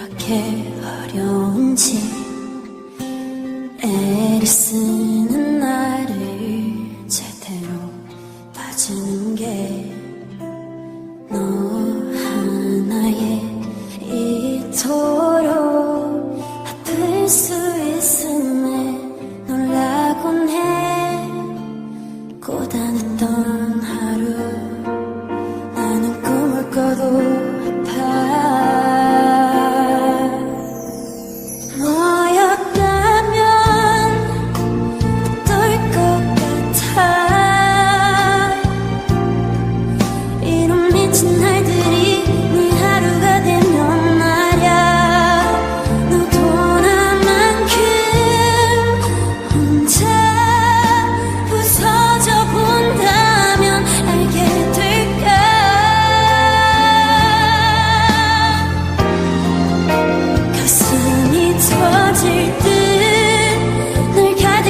이렇게 어려운지 애를 쓰는 나를 제대로 봐주는 게 너 하나에 이토록 아플 수 있음에 놀라곤 해. 고단했던 하루 나는 꿈을 꿔도 아파.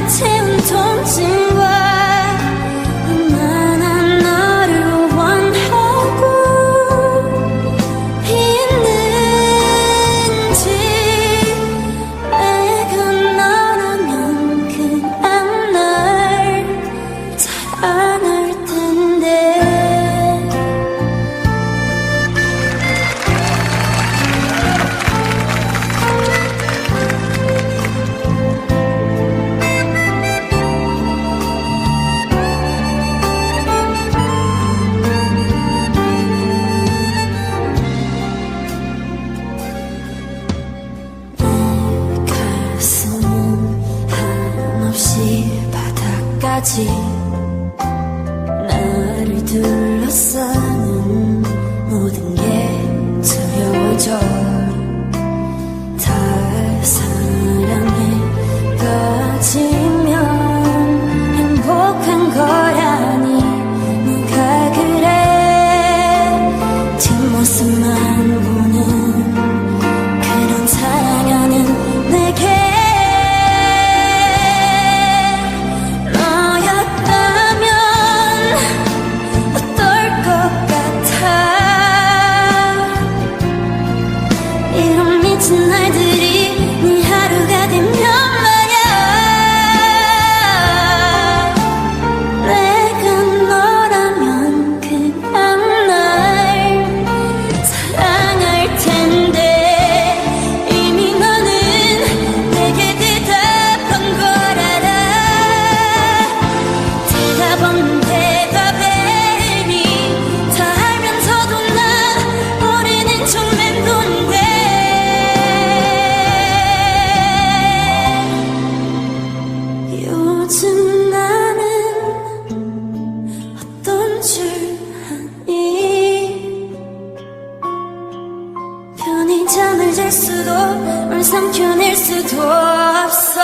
채운 통증과 얼마나 너를 원하고 있는지 내가 너라면 그냥 날 사랑할 텐데. 바닥까지 나를 둘러싸는 모든 게 두려워져. 다 사랑에 빠지면 행복한 거라니 누가 그래. 뒷모습만 보는 그런 사랑하는 내게 날들이 네 하루가 되면 말야 내가 너라면 그냥 날 사랑할 텐데. 이미 너는 내게 대답한 걸 알아. 대답 없는 대답에 이미 다 알면서도 난 모르는 척 맴도는데. 요즘 나는 어떤 줄 아니. 편히 잠을 잘 수도 물 삼켜낼 수도 없어.